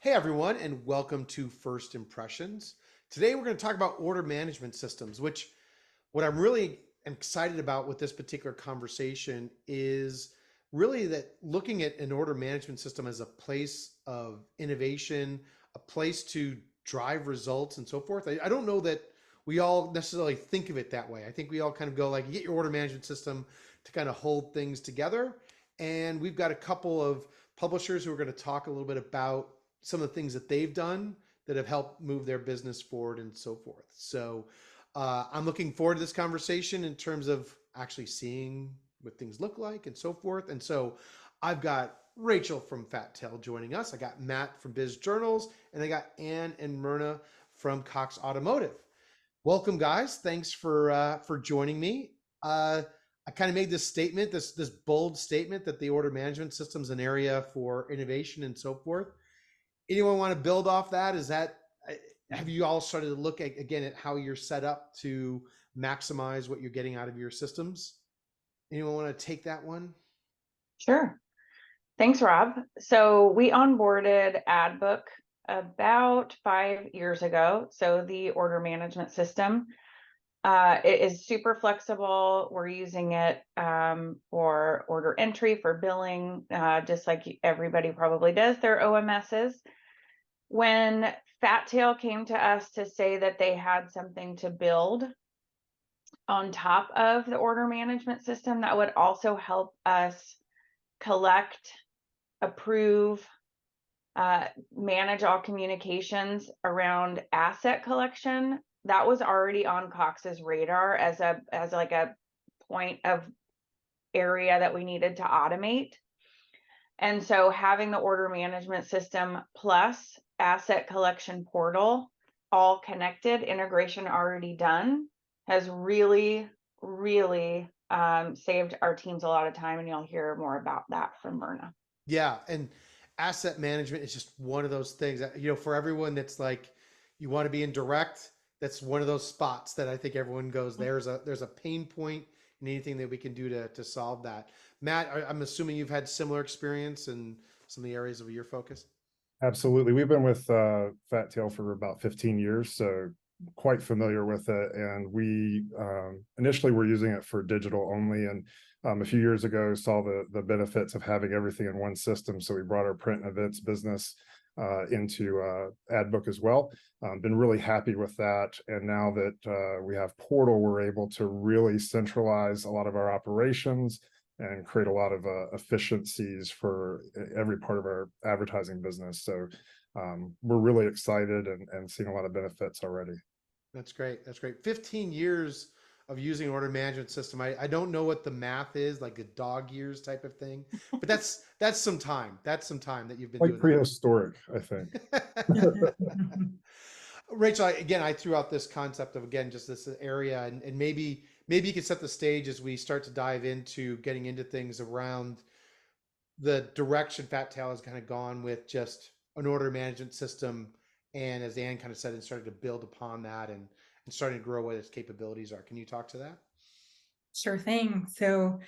Hey everyone, and welcome to First Impressions. Today we're going to talk about order management systems, which what I'm really excited about with this particular conversation is really that looking at an order management system as a place of innovation, a place to drive results and so forth. I don't know that we all necessarily think of it that way. I think we all kind of go like, you get your order management system to kind of hold things together. And we've got a couple of publishers who are going to talk a little bit about some of the things that they've done that have helped move their business forward and so forth. So I'm looking forward to this conversation in terms of actually seeing what things look like and so forth. And so I've got Rachel from FatTail joining us. I got Matt from Biz Journals, and I got Ann and Myrna from Cox Automotive. Welcome, guys. Thanks for joining me. I kind of made this statement, this bold statement that the order management system is an area for innovation and so forth. Anyone want to build off that? Have you all started to look at, again, at how you're set up to maximize what you're getting out of your systems? Anyone want to take that one? Sure. Thanks, Rob. So we onboarded AdBook about 5 years ago. So the order management system, it is super flexible. We're using it for order entry, for billing, just like everybody probably does their OMSs. When FatTail came to us to say that they had something to build on top of the order management system that would also help us collect, approve, manage all communications around asset collection, that was already on Cox's radar as like a point of area that we needed to automate. And so having the order management system plus asset collection portal all connected, integration already done, has really saved our teams a lot of time, and you'll hear more about that from Myrna. Yeah, and asset management is just one of those things that, for everyone that's like, you want to be in direct, that's one of those spots that I think everyone goes, there's a pain point and anything that we can do to solve that. Matt, I'm assuming you've had similar experience in some of the areas of your focus. Absolutely. We've been with FatTail for about 15 years, so quite familiar with it. And we initially were using it for digital only, and a few years ago saw the benefits of having everything in one system. So we brought our print and events business into AdBook as well. Been really happy with that. And now that we have Portal, we're able to really centralize a lot of our operations and create a lot of efficiencies for every part of our advertising business. So we're really excited and seeing a lot of benefits already. That's great. That's great. 15 years of using order management system. I don't know what the math is, like a dog years type of thing, but that's some time. That's some time that you've been doing prehistoric, I think. Rachel, again, I threw out this concept of, again, just this area, and maybe you could set the stage as we start to dive into getting into things around the direction FatTail has kind of gone with just an order management system. And as Ann kind of said, and started to build upon that and starting to grow what its capabilities are. Can you talk to that? Sure thing. So,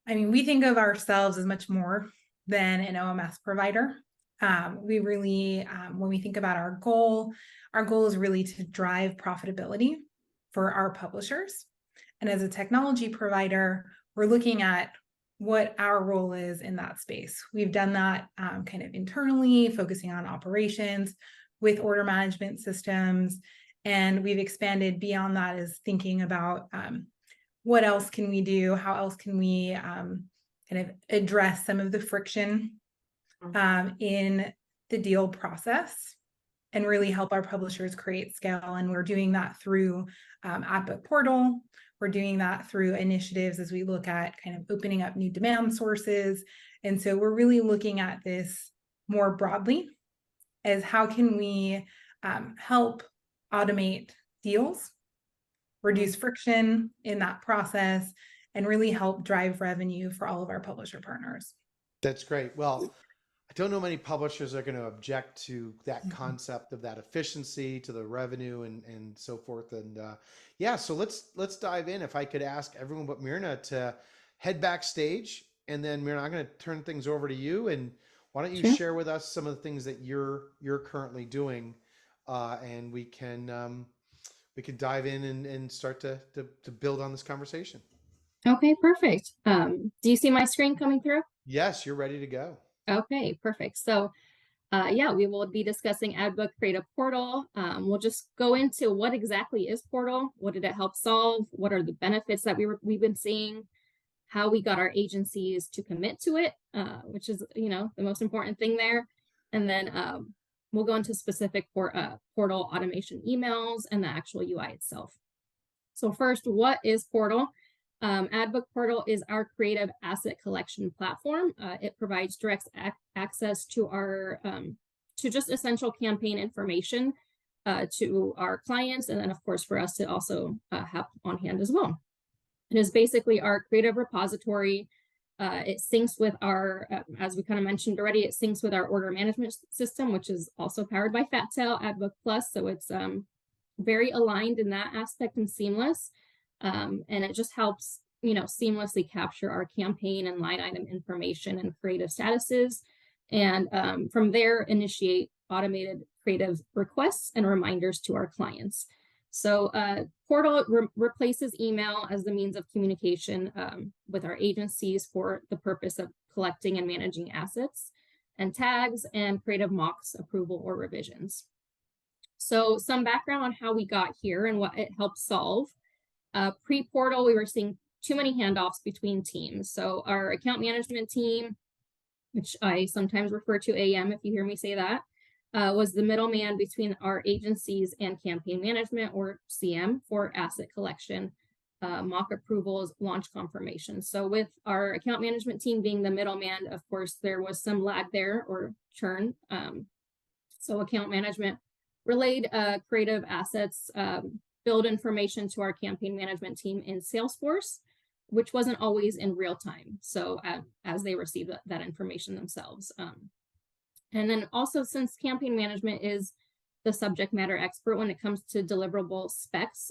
we think of ourselves as much more than an OMS provider. We really, when we think about our goal is really to drive profitability for our publishers. And as a technology provider, we're looking at what our role is in that space. We've done that kind of internally, focusing on operations with order management systems. And we've expanded beyond that, as thinking about what else can we do? How else can we kind of address some of the friction in the deal process and really help our publishers create scale. And we're doing that through AdBookPORTAL. We're doing that through initiatives as we look at kind of opening up new demand sources. And so we're really looking at this more broadly as how can we help automate deals, reduce friction in that process, and really help drive revenue for all of our publisher partners. That's great. Well, I don't know many publishers are going to object to that concept of that efficiency, to the revenue and so forth. And yeah, so let's dive in. If I could ask everyone but Myrna to head backstage, and then Myrna, I'm going to turn things over to you. And Why don't you Sure. share with us some of the things that you're currently doing, and we can dive in and start to build on this conversation. Okay, perfect. Do you see my screen coming through? Yes, you're ready to go. Okay, perfect. So yeah, we will be discussing AdBook Create a Portal. We'll just go into what exactly is Portal, what did it help solve, what are the benefits that we've been seeing, how we got our agencies to commit to it, which is, you know, the most important thing there. And then we'll go into specific portal automation emails and the actual UI itself. So first, what is Portal? AdBookPORTAL is our creative asset collection platform. It provides direct access to our to just essential campaign information to our clients, and then of course for us to also have on hand as well. It is basically our creative repository. It syncs with our, as we kind of mentioned already, it syncs with our order management system, which is also powered by FatTail, AdBook Plus. So it's very aligned in that aspect and seamless. And it just helps, you know, seamlessly capture our campaign and line item information and creative statuses. And from there, initiate automated creative requests and reminders to our clients. So Portal replaces email as the means of communication with our agencies for the purpose of collecting and managing assets and tags and creative mocks, approval, or revisions. So some background on how we got here and what it helps solve. Pre-Portal, we were seeing too many handoffs between teams. So our account management team, which I sometimes refer to AM if you hear me say that, was the middleman between our agencies and campaign management, or CM, for asset collection, mock approvals, launch confirmation. So with our account management team being the middleman, of course, there was some lag there or churn. So account management relayed creative assets, build information to our campaign management team in Salesforce, which wasn't always in real time. So as they receive that information themselves. And then also, since campaign management is the subject matter expert when it comes to deliverable specs,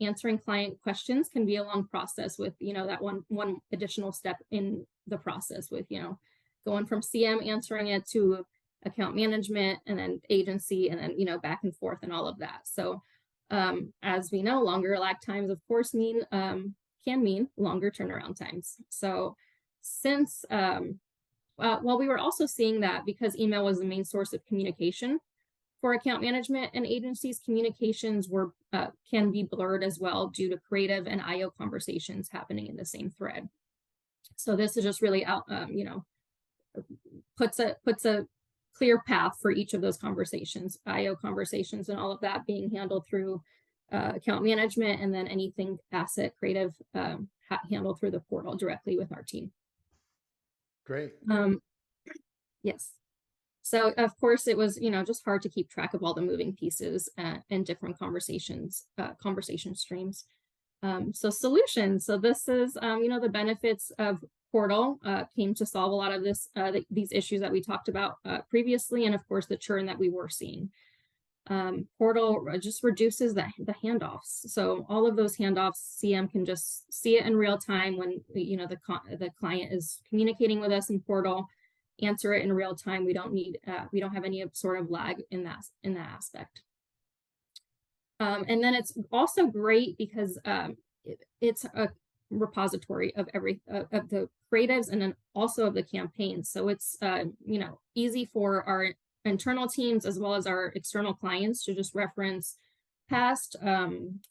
answering client questions can be a long process with, you know, that one additional step in the process with, you know, going from CM answering it to account management and then agency and then, you know, back and forth and all of that. So as we know, longer lag times, of course, can mean longer turnaround times. So since, well, we were also seeing that because email was the main source of communication for account management and agencies, communications were can be blurred as well due to creative and IO conversations happening in the same thread. So this is just really out, you know, puts a clear path for each of those conversations, IO conversations and all of that being handled through account management, and then anything asset creative handled through the portal directly with our team. Great. Yes. So of course it was, you know, just hard to keep track of all the moving pieces and different conversation streams. So solutions. So this is, you know, the benefits of Portal came to solve a lot of these issues that we talked about previously, and of course the churn that we were seeing. Portal just reduces the handoffs. So all of those handoffs, CM can just see it in real time when, you know, the client is communicating with us in Portal, answer it in real time. We don't need, we don't have any sort of lag in that aspect. And then it's also great because it's a repository of of the creatives and then also of the campaigns. So it's you know, easy for our internal teams as well as our external clients to just reference past,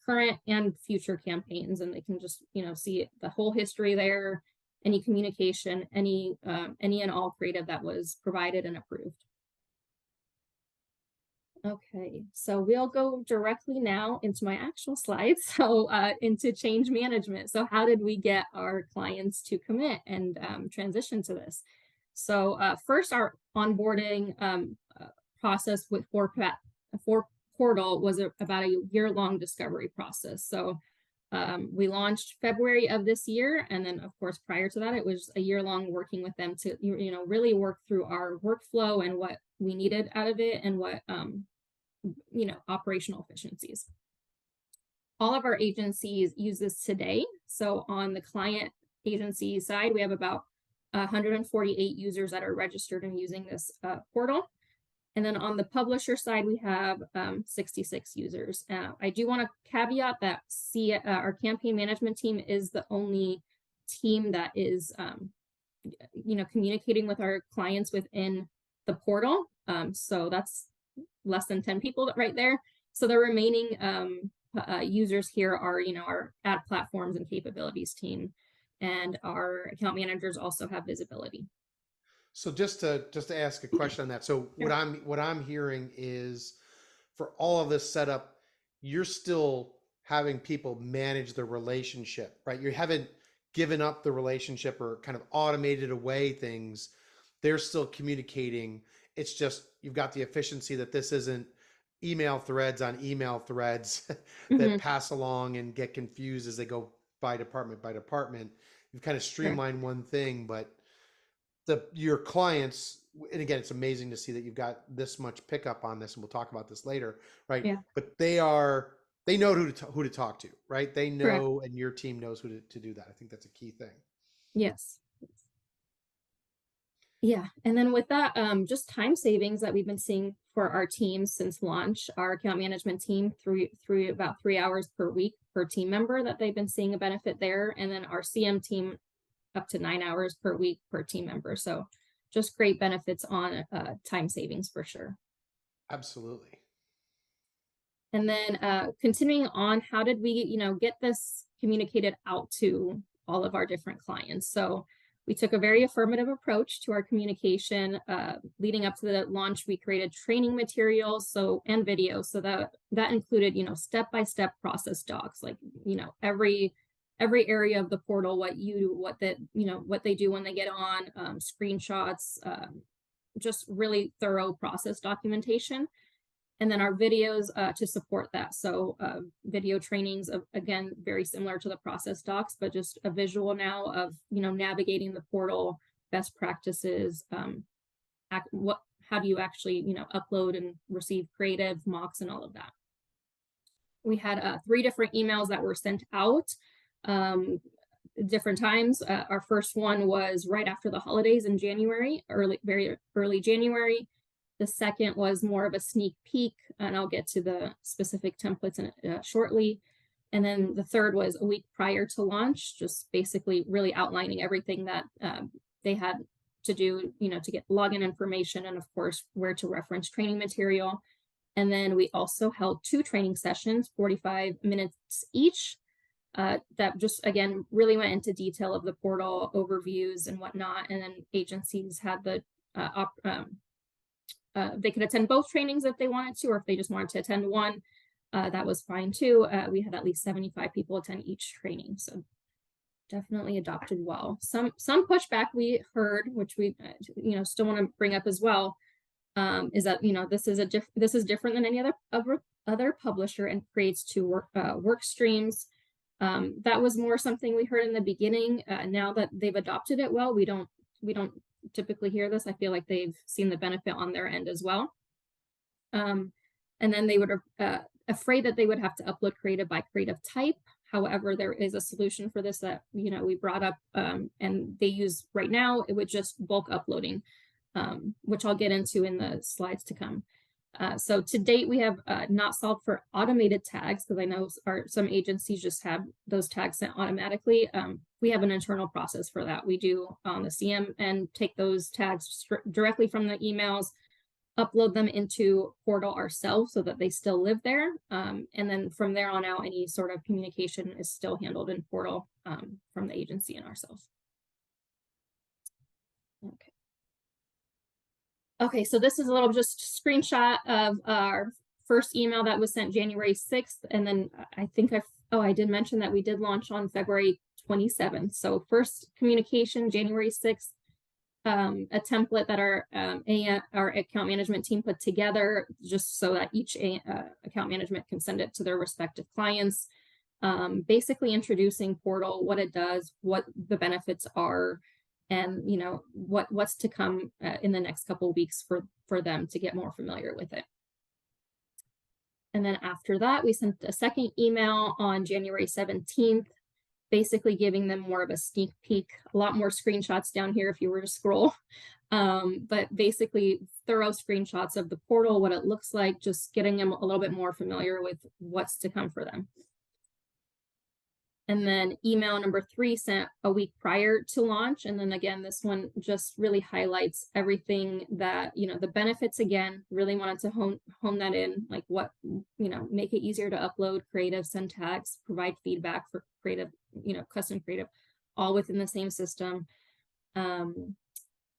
current, and future campaigns, and they can just, you know, see the whole history there, any communication, any and all creative that was provided and approved. Okay, so we'll go directly now into my actual slides. So into change management. So how did we get our clients to commit and transition to this? So first, our onboarding process for Portal was about a year-long discovery process. So we launched February of this year, and then of course prior to that it was a year-long working with them to, you know, really work through our workflow and what we needed out of it and what you know, operational efficiencies. All of our agencies use this today. So on the client agency side, we have about 148 users that are registered and using this portal. And then on the publisher side, we have 66 users. I do want to caveat that our campaign management team is the only team that is, communicating with our clients within the portal. So that's less than 10 people right there. So the remaining users here are, our ad platforms and capabilities team, and our account managers also have visibility. So just to ask a question on that. So Sure. what I'm hearing is, for all of this setup, you're still having people manage the relationship, right? You haven't given up the relationship or kind of automated away things. They're still communicating. It's just you've got the efficiency that this isn't email threads on email threads that pass along and get confused as they go by department by department. You've kind of streamlined one thing, but your clients, and again, it's amazing to see that you've got this much pickup on this, and we'll talk about this later, right? Yeah. But they know who to talk to, right? They know, and your team knows who to do that. I think that's a key thing. Yes. Yeah, and then with that, just time savings that we've been seeing for our teams since launch, our account management team through about 3 hours per week per team member that they've been seeing a benefit there, and then our CM team up to 9 hours per week per team member. So just great benefits on time savings for sure. Absolutely. And then continuing on, how did we, get this communicated out to all of our different clients? So we took a very affirmative approach to our communication. Leading up to the launch, we created training materials and videos. So that included, step-by-step process docs, like, every area of the portal, what they do when they get on, screenshots, just really thorough process documentation. And then our videos to support that. So video trainings, again, very similar to the process docs, but just a visual now of, navigating the portal, best practices, how do you actually, upload and receive creative mocks and all of that. We had 3 different emails that were sent out different times. Our first one was right after the holidays in January, very early January. The second was more of a sneak peek, and I'll get to the specific templates shortly. And then the third was a week prior to launch, just basically really outlining everything that they had to do, to get login information, and of course, where to reference training material. And then we also held 2 training sessions, 45 minutes each, that just, again, really went into detail of the portal overviews and whatnot. And then agencies had the they could attend both trainings if they wanted to, or if they just wanted to attend one, that was fine too. We had at least 75 people attend each training, so definitely adopted well. Some pushback we heard, which we still want to bring up as well, is that this is different than any other publisher and creates 2 work streams. That was more something we heard in the beginning. Now that they've adopted it well, we don't typically hear this. I feel like they've seen the benefit on their end as well. And then they were afraid that they would have to upload creative by creative type. However, there is a solution for this that we brought up, and they use right now. It would just bulk uploading, which I'll get into in the slides to come. So to date, we have not solved for automated tags, because I know some agencies just have those tags sent automatically. We have an internal process for that. We do on the CM and take those tags directly from the emails, upload them into Portal ourselves so that they still live there. And then from there on out, any sort of communication is still handled in Portal from the agency and ourselves. Okay. Okay, so this is a little just screenshot of our first email that was sent January 6th. And then I think I did mention that we did launch on February 27th. So first communication, January 6th, a template that our account management team put together, just so that each account management can send it to their respective clients. Basically introducing Portal, what it does, what the benefits are, and what's to come in the next couple of weeks for them to get more familiar with it. And then after that, we sent a second email on January 17th, basically giving them more of a sneak peek, a lot more screenshots down here if you were to scroll. But basically thorough screenshots of the portal, what it looks like, just getting them a little bit more familiar with what's to come for them. And then email number 3 sent a week prior to launch. And then again, this one just really highlights everything that, you know, the benefits, again, really wanted to hone that in, like what, you know, make it easier to upload creative, send tags, provide feedback for creative, you know, custom creative, all within the same system.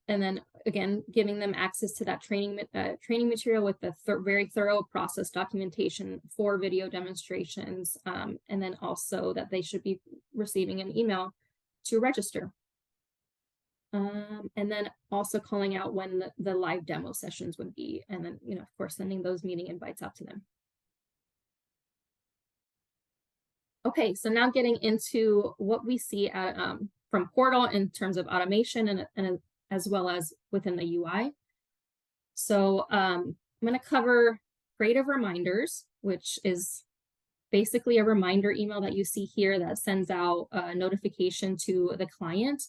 And then again, giving them access to that training material with the very thorough process documentation for video demonstrations. And then also that they should be receiving an email to register. And then also calling out when the live demo sessions would be. And then, you know, of course, sending those meeting invites out to them. Okay, so now getting into what we see at, from Portal in terms of automation and as well as within the UI. So I'm going to cover creative reminders, which is basically a reminder email that you see here that sends out a notification to the client.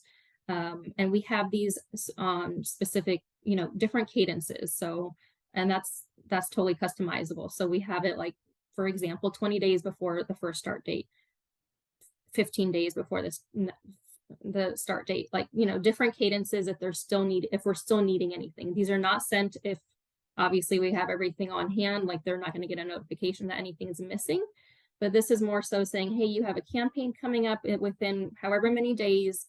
And we have these specific, you know, different cadences. So, and that's totally customizable. So we have it like, for example, 20 days before the first start date, 15 days before the start date, like, you know, different cadences if we're still needing anything. These are not sent if obviously we have everything on hand, like they're not going to get a notification that anything is missing. But this is more so saying, hey, you have a campaign coming up within however many days.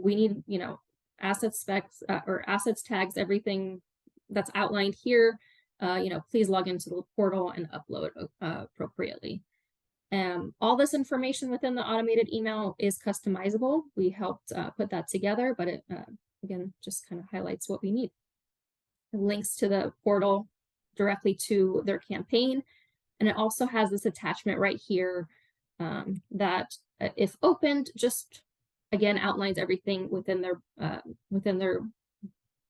We need, you know, asset specs or assets tags, everything that's outlined here. You know, please log into the portal and upload appropriately. All this information within the automated email is customizable. We helped put that together, but it, again, just kind of highlights what we need. It links to the portal directly to their campaign. And it also has this attachment right here that if opened, just again, outlines everything within their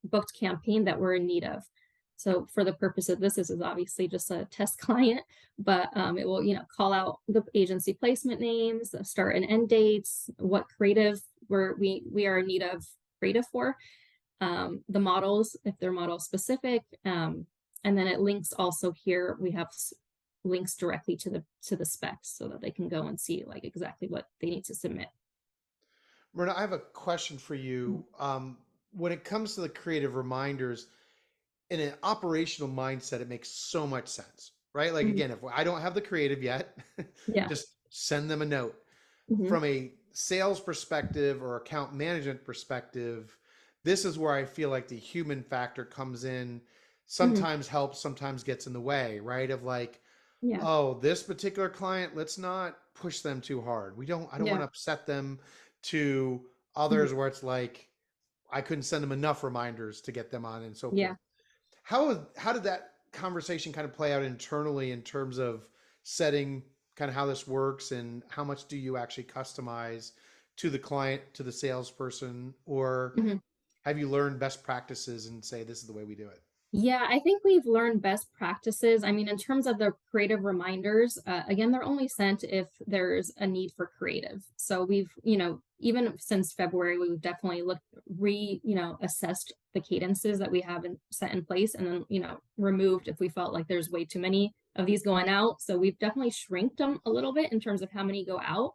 booked campaign that we're in need of. So for the purpose of this is obviously just a test client, but it will, you know, call out the agency placement names, the start and end dates, what creative we are in need of creative for, the models, if they're model specific, and then it links also here, we have links directly to the specs so that they can go and see like exactly what they need to submit. Myrna, I have a question for you. When it comes to the creative reminders, in an operational mindset, it makes so much sense, right? Like, again, if I don't have the creative yet, Yeah. just send them a note. From a sales perspective or account management perspective, this is where I feel like the human factor comes in, sometimes helps, sometimes gets in the way, right? Of like, Yeah. oh, this particular client, let's not push them too hard. I don't want to upset them, to others where it's like, I couldn't send them enough reminders to get them on and so forth. How did that conversation kind of play out internally in terms of setting kind of how this works, and how much do you actually customize to the client, to the salesperson, or have you learned best practices and say, this is the way we do it? Yeah, I think we've learned best practices. I mean, in terms of the creative reminders, again, they're only sent if there's a need for creative. So we've, you know, even since February, we've definitely assessed the cadences that we have set in place, and then, you know, removed if we felt like there's way too many of these going out. So we've definitely shrinked them a little bit in terms of how many go out.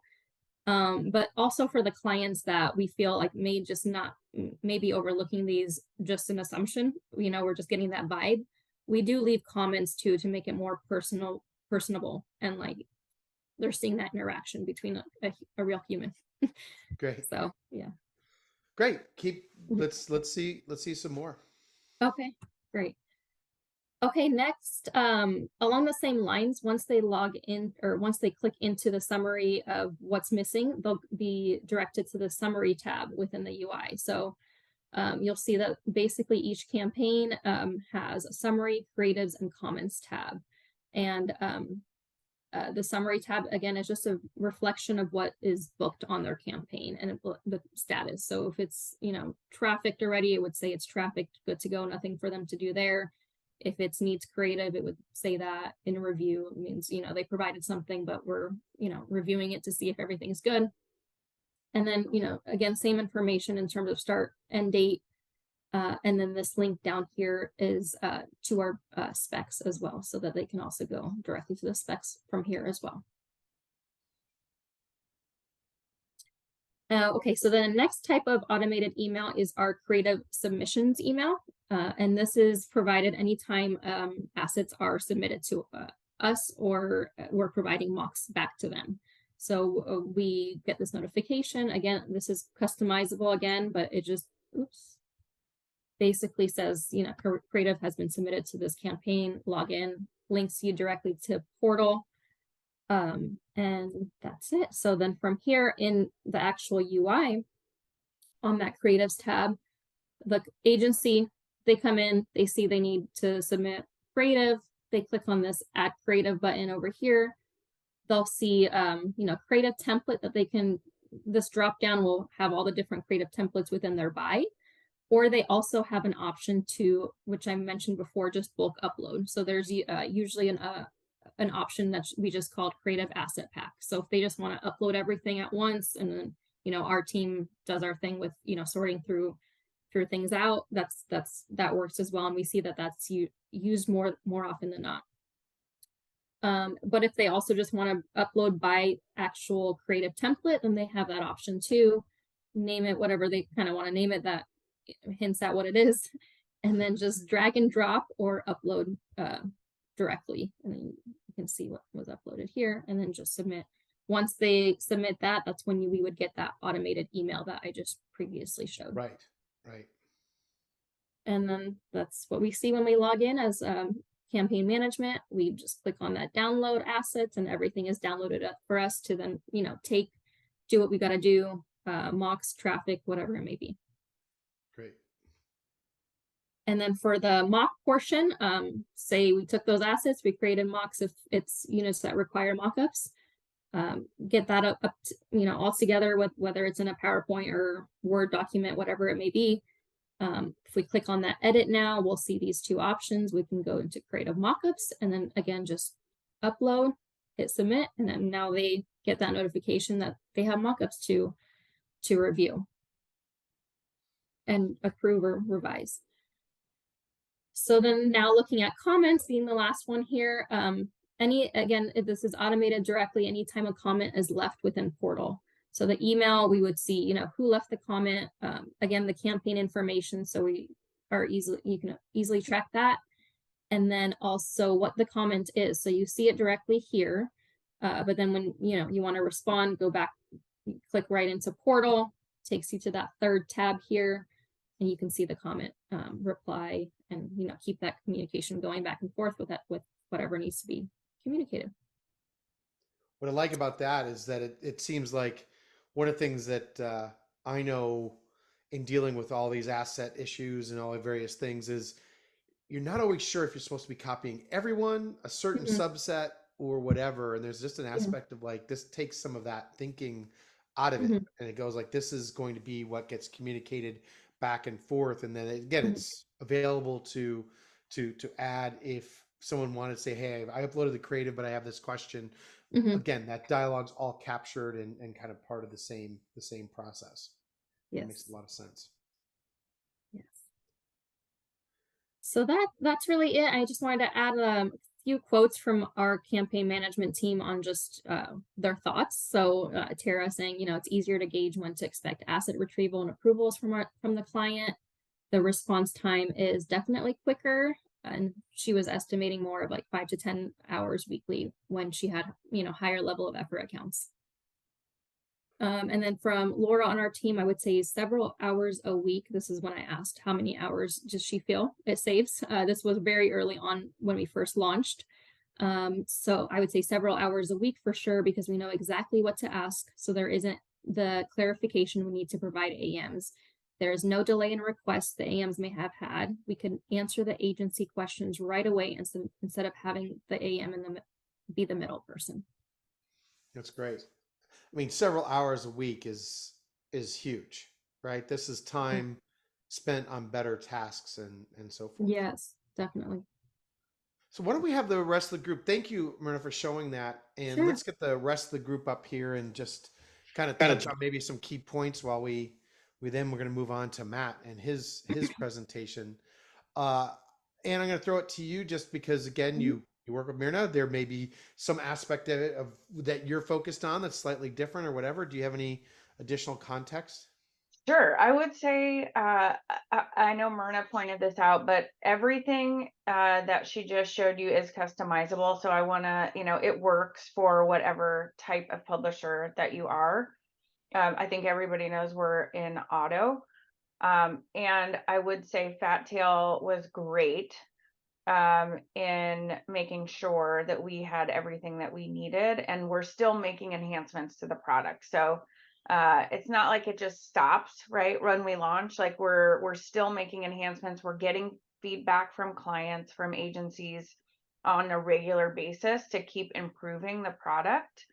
But also for the clients that we feel like may just not, maybe overlooking these, just an assumption, you know, we're just getting that vibe. We do leave comments too, to make it more personable, and like they're seeing that interaction between a real human. Great. So yeah. Great. Let's see some more. Okay, great. Okay, next, along the same lines, once they log in, or once they click into the summary of what's missing, they'll be directed to the summary tab within the UI. So you'll see that basically each campaign has a summary, creatives, and comments tab. And the summary tab, again, is just a reflection of what is booked on their campaign and the status. So if it's, you know, trafficked already, it would say it's trafficked, good to go, nothing for them to do there. If it needs creative, it would say that in review. It means, you know, they provided something, but we're, you know, reviewing it to see if everything's good. And then, again, same information in terms of start, end date. And then this link down here is to our specs as well, so that they can also go directly to the specs from here as well. Okay, so the next type of automated email is our creative submissions email. And this is provided anytime assets are submitted to us, or we're providing mocks back to them. So we get this notification. Again, this is customizable again, but it just, basically says, creative has been submitted to this campaign, log in, links you directly to portal. And that's it. So then from here in the actual UI, on that creatives tab, the agency, they come in, they see they need to submit creative, they click on this add creative button over here. They'll see, creative template that they can, this drop down will have all the different creative templates within their buy. Or they also have an option to, which I mentioned before, just bulk upload. So there's usually an option that we just called creative asset pack. So if they just want to upload everything at once, and then our team does our thing with sorting through things out, that works as well, and we see that that's used more often than not. But if they also just want to upload by actual creative template, then they have that option too. Name it whatever they kind of want to name it, that hints at what it is, and then just drag and drop or upload directly, and then you can see what was uploaded here, and then just submit. Once they submit that, that's when we would get that automated email that I just previously showed. Right. And then that's what we see when we log in as campaign management. We just click on that download assets, and everything is downloaded up for us to then do what we got to do, mocks, traffic, whatever it may be. Great. And then for the mock portion, say we took those assets, we created mocks if it's units that require mockups, get that up to, all together with whether it's in a PowerPoint or Word document, whatever it may be. If we click on that edit now, we'll see these two options. We can go into creative mockups, and then again, just upload, hit submit, and then now they get that notification that they have mockups to review and approve or revise. So then now looking at comments being the last one here, again, this is automated directly anytime a comment is left within portal. So the email, we would see, who left the comment, again, the campaign information. So you can easily track that. And then also what the comment is. So you see it directly here, but then when, you want to respond, go back, click right into portal, takes you to that third tab here, and you can see the comment, reply, and keep that communication going back and forth with whatever needs to be communicated. What I like about that is that it seems like one of the things that I know in dealing with all these asset issues and all the various things is you're not always sure if you're supposed to be copying everyone, a certain subset, or whatever. And there's just an aspect of like, this takes some of that thinking out of it. And it goes like, this is going to be what gets communicated back and forth. And then again, it's available to add if someone wanted to say, hey, I uploaded the creative, but I have this question. Again, that dialogue's all captured and kind of part of the same process. Yes. It makes a lot of sense. Yes. So that's really it. I just wanted to add a few quotes from our campaign management team on just their thoughts. So Tara saying, it's easier to gauge when to expect asset retrieval and approvals from the client. The response time is definitely quicker, and she was estimating more of like 5 to 10 hours weekly when she had higher level of effort accounts. And then from Laura on our team, I would say several hours a week. This is when I asked how many hours does she feel it saves. This was very early on when we first launched. So I would say several hours a week for sure, because we know exactly what to ask. So there isn't the clarification we need to provide AMs. There is no delay in requests the AMs may have had. We can answer the agency questions right away instead of having the AM be the middle person. That's great. I mean, several hours a week is huge, right? This is time spent on better tasks and so forth. Yes, definitely. So why don't we have the rest of the group? Thank you, Myrna, for showing that. And let's get the rest of the group up here and just kind of touch on maybe some key points while we're going to move on to Matt and his presentation. And I'm going to throw it to you just because, again, you work with Myrna. There may be some aspect of it that you're focused on that's slightly different or whatever. Do you have any additional context? Sure. I would say, I know Myrna pointed this out, but everything that she just showed you is customizable. So I want to, it works for whatever type of publisher that you are. I think everybody knows we're in auto. And I would say FatTail was great in making sure that we had everything that we needed, and we're still making enhancements to the product. So it's not like it just stops right when we launch. Like we're still making enhancements. We're getting feedback from clients, from agencies on a regular basis to keep improving the product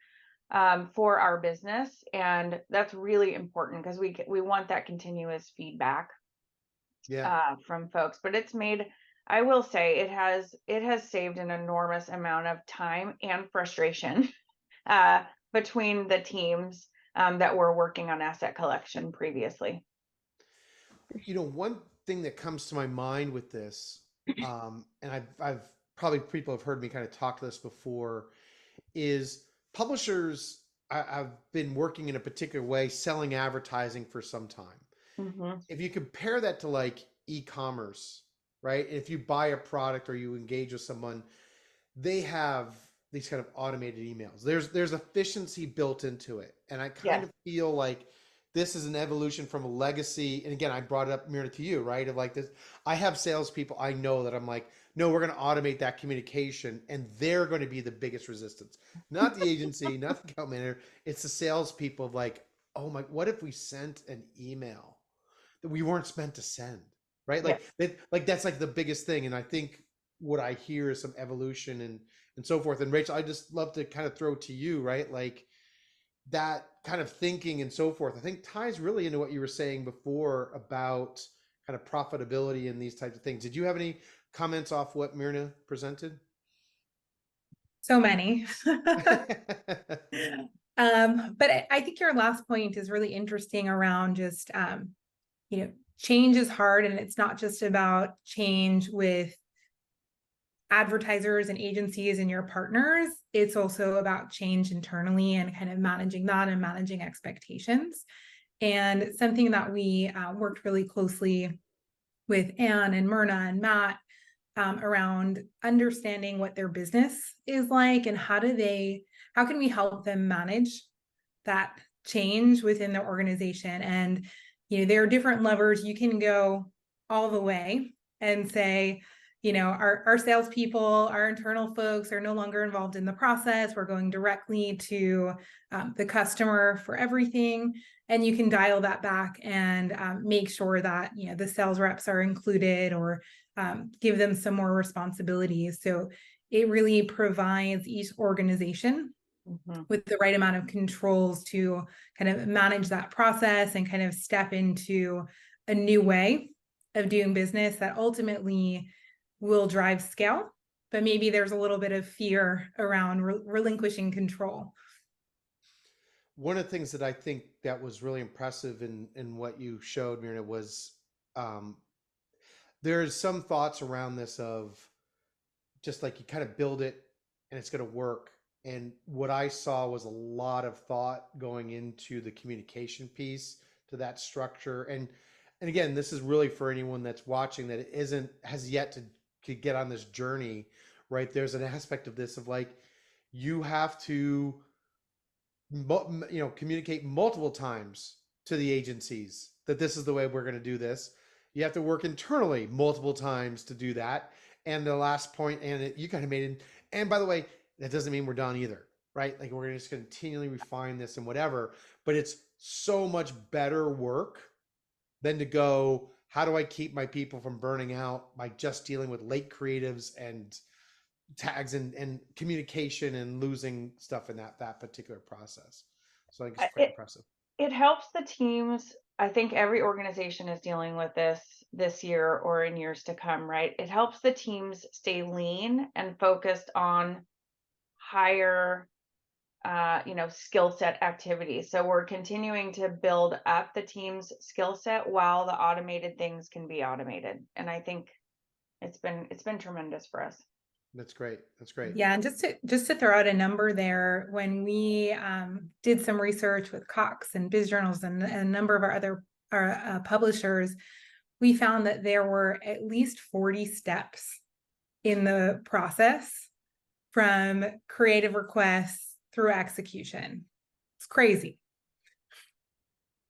for our business. And that's really important because we want that continuous feedback from folks. But it's made, I will say, it has saved an enormous amount of time and frustration between the teams that were working on asset collection previously. One thing that comes to my mind with this, and I've probably, people have heard me kind of talk to this before, is publishers. I've been working in a particular way, selling advertising for some time. Mm-hmm. If you compare that to like e-commerce, right? If you buy a product or you engage with someone, they have these kind of automated emails. There's efficiency built into it. And I kind of feel like this is an evolution from a legacy. And again, I brought it up, Myrna, to you, right? Of like this, I have salespeople I know that I'm like, no, we're going to automate that communication, and they're going to be the biggest resistance. Not the agency, not the account manager. It's the salespeople of like, oh my, what if we sent an email that we weren't meant to send, right? Like that's like the biggest thing. And I think what I hear is some evolution and so forth. And Rachel, I just love to kind of throw to you, right? Like that kind of thinking and so forth, I think ties really into what you were saying before about kind of profitability and these types of things. Did you have any comments off what Myrna presented? So many. But I think your last point is really interesting around just, change is hard, and it's not just about change with advertisers and agencies and your partners. It's also about change internally and kind of managing that and managing expectations. And something that we worked really closely with Anne and Myrna and Matt around understanding what their business is like and how can we help them manage that change within their organization. And there are different levers. You can go all the way and say, our salespeople, our internal folks are no longer involved in the process. We're going directly to the customer for everything. And you can dial that back and make sure that, the sales reps are included, or give them some more responsibilities. So it really provides each organization with the right amount of controls to kind of manage that process and kind of step into a new way of doing business that ultimately will drive scale. But maybe there's a little bit of fear around relinquishing control. One of the things that I think that was really impressive in what you showed, Myrna, was there's some thoughts around this of just like you kind of build it and it's going to work. And what I saw was a lot of thought going into the communication piece to that structure. And again, this is really for anyone that's watching that has yet to get on this journey, right? There's an aspect of this of like, you have to, communicate multiple times to the agencies that this is the way we're going to do this. You have to work internally multiple times to do that. And the last point, and you kind of made it, and by the way, that doesn't mean we're done either, right? Like we're going to just continually refine this and whatever, but it's so much better work than to go, how do I keep my people from burning out by just dealing with late creatives and tags and communication and losing stuff in that particular process. So I think it's quite impressive. It helps the teams. I think every organization is dealing with this year or in years to come, right? It helps the teams stay lean and focused on higher skill set activities. So we're continuing to build up the team's skill set while the automated things can be automated. And I think it's been tremendous for us. That's great. That's great. Yeah, and just to throw out a number there, when we did some research with Cox and Biz Journals and a number of our other publishers, we found that there were at least 40 steps in the process from creative requests through execution. It's crazy.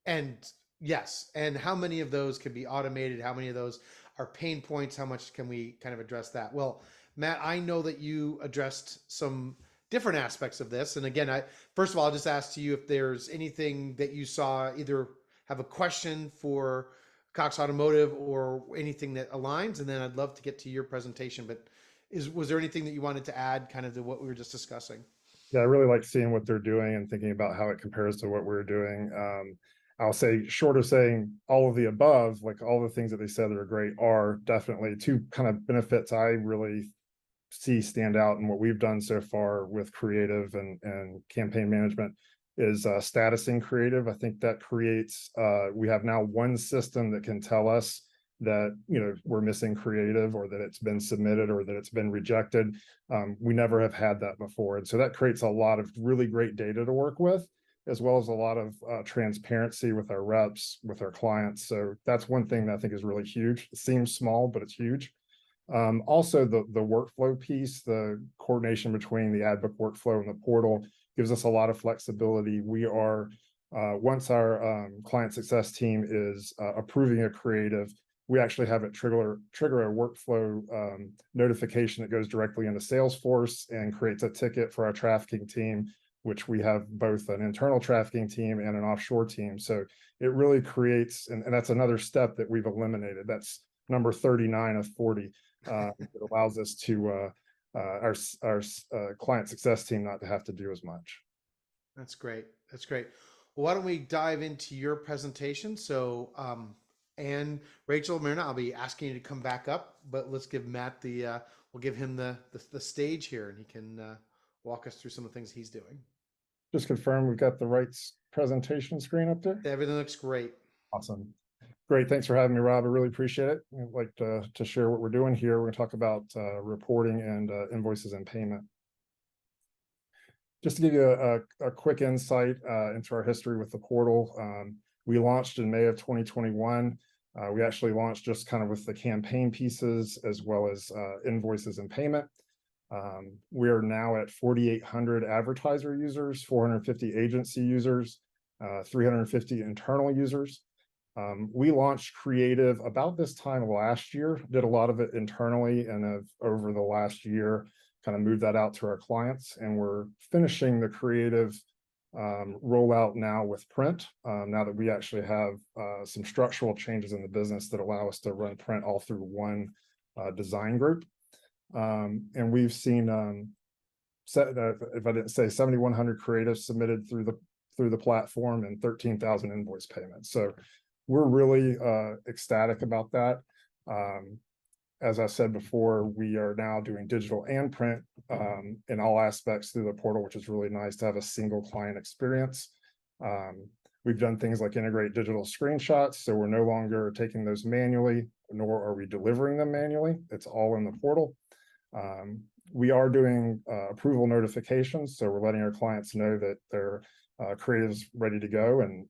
And yes, and how many of those can be automated? How many of those are pain points? How much can we kind of address that? Well, Matt, I know that you addressed some different aspects of this. And again, first of all, I'll just ask you if there's anything that you saw, either have a question for Cox Automotive or anything that aligns, and then I'd love to get to your presentation. But was there anything that you wanted to add kind of to what we were just discussing? Yeah, I really like seeing what they're doing and thinking about how it compares to what we're doing. I'll say, short of saying all of the above, like all the things that they said that are great are definitely two kind of benefits I really see stand out in what we've done so far with creative and campaign management is statusing creative. I think that creates, we have now one system that can tell us that, we're missing creative, or that it's been submitted, or that it's been rejected. We never have had that before. And so that creates a lot of really great data to work with, as well as a lot of transparency with our reps, with our clients. So that's one thing that I think is really huge. It seems small, but it's huge. Also, the workflow piece, the coordination between the AdBook workflow and the portal gives us a lot of flexibility. We are, once our client success team is approving a creative, we actually have it trigger a workflow notification that goes directly into Salesforce and creates a ticket for our trafficking team, which we have both an internal trafficking team and an offshore team. So it really creates, and that's another step that we've eliminated. That's number 39 of 40. It allows us to our client success team not to have to do as much. That's great. That's great. Well, why don't we dive into your presentation? So, and Rachel, Myrna, I'll be asking you to come back up, but let's give Matt we'll give him the stage here, and he can walk us through some of the things he's doing. Just confirm we've got the right presentation screen up there. Everything looks great. Awesome. Great. Thanks for having me, Rob. I really appreciate it. I'd like to share what we're doing here. We're going to talk about reporting and invoices and payment. Just to give you a quick insight into our history with the portal, we launched in May of 2021. We actually launched just kind of with the campaign pieces as well as invoices and payment. We are now at 4,800 advertiser users, 450 agency users, 350 internal users. We launched creative about this time last year, did a lot of it internally, and have over the last year kind of moved that out to our clients. And we're finishing the creative rollout now with print, now that we actually have some structural changes in the business that allow us to run print all through one design group. And we've seen, if I didn't say, 7,100 creatives submitted through the platform and 13,000 invoice payments. So we're really ecstatic about that. As I said before, we are now doing digital and print in all aspects through the portal, which is really nice to have a single client experience. We've done things like integrate digital screenshots, so we're no longer taking those manually, nor are we delivering them manually. It's all in the portal. We are doing approval notifications, so we're letting our clients know that their creative's ready to go and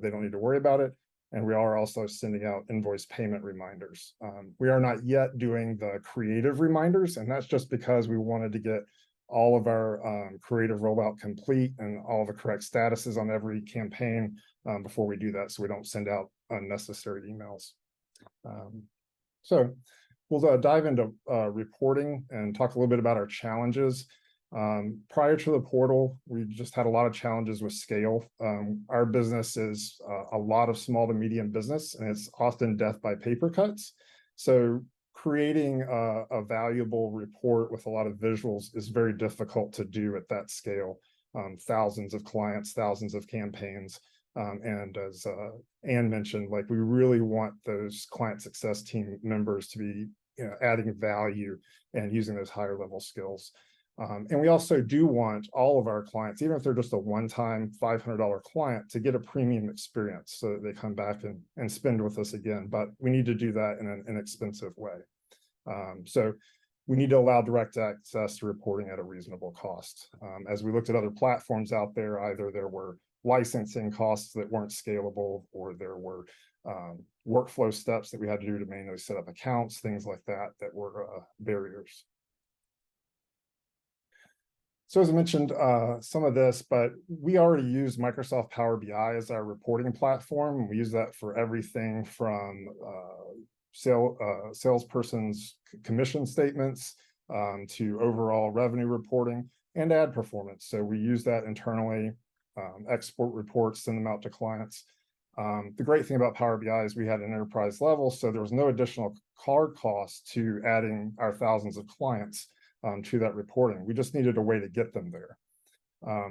they don't need to worry about it. And we are also sending out invoice payment reminders. We are not yet doing the creative reminders, and that's just because we wanted to get all of our creative rollout complete and all the correct statuses on every campaign before we do that, so we don't send out unnecessary emails. So we'll dive into reporting and talk a little bit about our challenges. Prior to the portal, we just had a lot of challenges with scale. Our business is a lot of small to medium business, and it's often death by paper cuts. So creating a valuable report with a lot of visuals is very difficult to do at that scale. Thousands of clients, thousands of campaigns. And as Ann mentioned, like, we really want those client success team members to be adding value and using those higher level skills. And we also do want all of our clients, even if they're just a one-time $500 client, to get a premium experience so that they come back and spend with us again. But we need to do that in an inexpensive way. So we need to allow direct access to reporting at a reasonable cost. As we looked at other platforms out there, either there were licensing costs that weren't scalable, or there were workflow steps that we had to do to manually set up accounts, things like that, that were barriers. So as I mentioned, some of this, but we already use Microsoft Power BI as our reporting platform. We use that for everything from salesperson's commission statements to overall revenue reporting and ad performance. So we use that internally, export reports, send them out to clients. The great thing about Power BI is we had an enterprise level, so there was no additional card cost to adding our thousands of clients to that reporting. We just needed a way to get them there.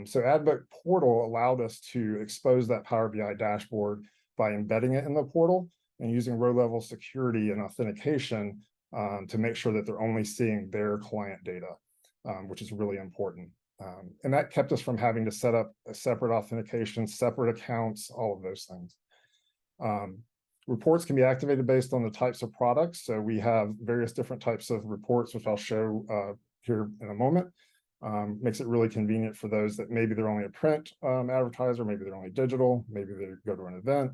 So AdBookPORTAL allowed us to expose that Power BI dashboard by embedding it in the portal and using row-level security and authentication to make sure that they're only seeing their client data, which is really important. And that kept us from having to set up a separate authentication, separate accounts, all of those things. Reports can be activated based on the types of products. So we have various different types of reports, which I'll show here in a moment. Makes it really convenient for those that maybe they're only a print advertiser, maybe they're only digital, maybe they go to an event.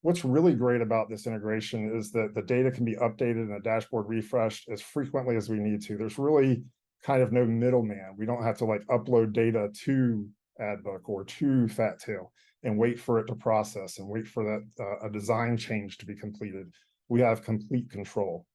What's really great about this integration is that the data can be updated and a dashboard refreshed as frequently as we need to. There's really kind of no middleman. We don't have to like upload data to AdBook or to FatTail and wait for it to process and wait for that a design change to be completed. We have complete control.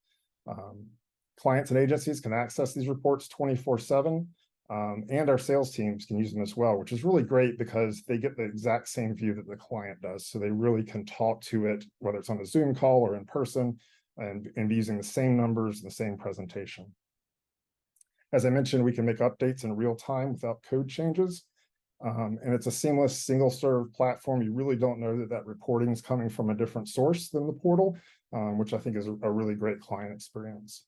Clients and agencies can access these reports 24/7, and our sales teams can use them as well, which is really great because they get the exact same view that the client does. So they really can talk to it, whether it's on a Zoom call or in person, and be using the same numbers, the same presentation. As I mentioned, we can make updates in real time without code changes. And it's a seamless single serve platform. You really don't know that that reporting is coming from a different source than the portal, which I think is a really great client experience.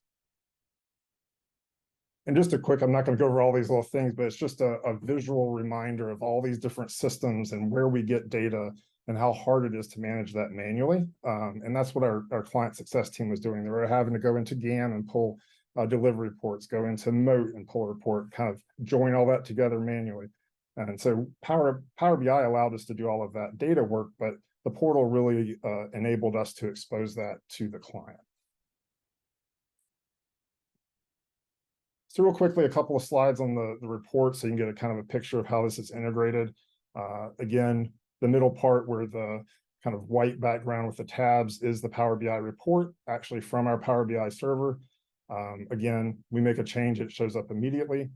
And just a quick, I'm not going to go over all these little things, but it's just a visual reminder of all these different systems and where we get data and how hard it is to manage that manually. And that's what our client success team was doing. They were having to go into GAN and pull delivery reports, go into Moat and pull a report, kind of join all that together manually. And so Power BI allowed us to do all of that data work, but the portal really enabled us to expose that to the client. So real quickly, a couple of slides on the report so you can get a kind of a picture of how this is integrated. Again, the middle part where the kind of white background with the tabs is the Power BI report, actually from our Power BI server. Again, we make a change, it shows up immediately.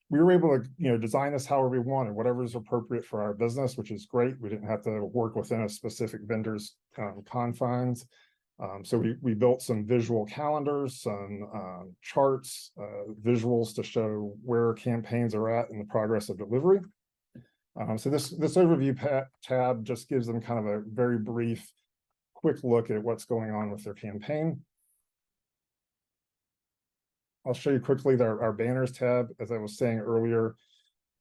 We were able to design this however we wanted, whatever is appropriate for our business, which is great. We didn't have to work within a specific vendor's confines. So we built some visual calendars, some charts, visuals to show where campaigns are at in the progress of delivery. So this overview tab just gives them kind of a very brief, quick look at what's going on with their campaign. I'll show you quickly our banners tab, as I was saying earlier,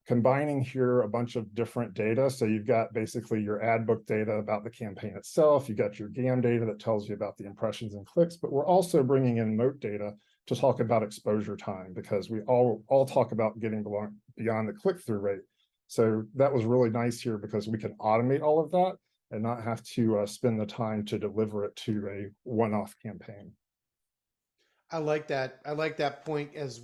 combining here a bunch of different data. So you've got basically your ad book data about the campaign itself. You've got your GAM data that tells you about the impressions and clicks, but we're also bringing in Moat data to talk about exposure time, because we all talk about getting beyond the click-through rate. So that was really nice here because we can automate all of that and not have to spend the time to deliver it to a one-off campaign. I like that. I like that point as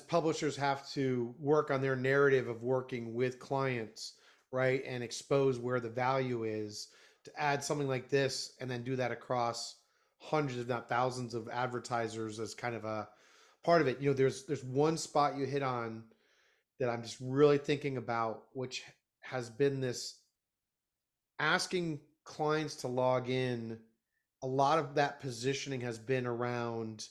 publishers have to work on their narrative of working with clients, right? And expose where the value is, to add something like this and then do that across hundreds, if not thousands of advertisers as kind of a part of it. There's one spot you hit on that I'm just really thinking about, which has been this asking clients to log in. A lot of that positioning has been around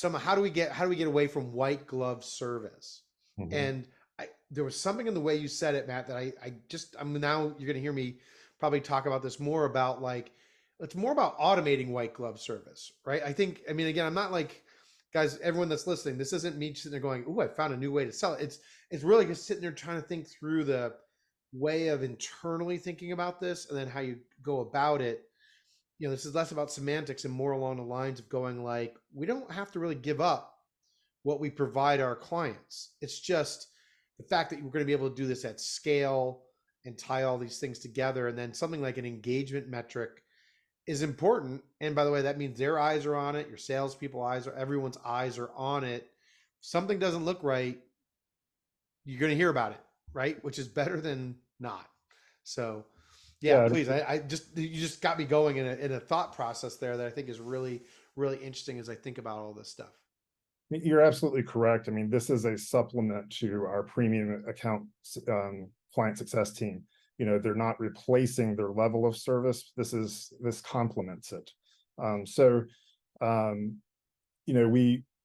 how do we get away from white glove service? Mm-hmm. And there was something in the way you said it, Matt, that I'm now you're going to hear me probably talk about this more about it's more about automating white glove service, right? I mean, again, I'm not guys, everyone that's listening, this isn't me sitting there going, "Oh, I found a new way to sell it." It's really just sitting there trying to think through the way of internally thinking about this, and then how you go about it. This is less about semantics and more along the lines of going like, we don't have to really give up what we provide our clients. It's just the fact that we're going to be able to do this at scale and tie all these things together. And then something like an engagement metric is important. And by the way, that means their eyes are on it. Your salespeople eyes are, everyone's eyes are on it. If something doesn't look right, you're going to hear about it, right? Which is better than not. So yeah, please. You just got me going in a thought process there that I think is really, really interesting as I think about all this stuff. You're absolutely correct. I mean, this is a supplement to our premium account client success team. They're not replacing their level of service. This complements it.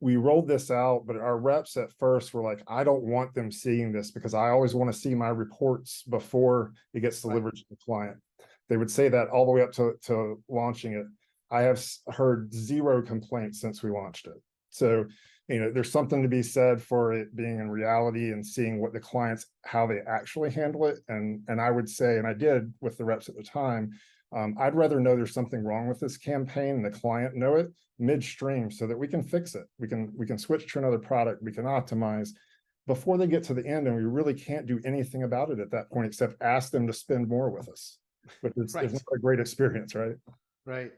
We rolled this out, but our reps at first were like, I don't want them seeing this because I always want to see my reports before it gets delivered to the client. They would say that all the way up to launching it. I have heard 0 complaints since we launched it. So, there's something to be said for it being in reality and seeing what the clients, how they actually handle it. And I would say, and I did with the reps at the time, I'd rather know there's something wrong with this campaign and the client know it midstream so that we can fix it. We can switch to another product. We can optimize before they get to the end. And we really can't do anything about it at that point, except ask them to spend more with us, which is not a great experience, right? Right.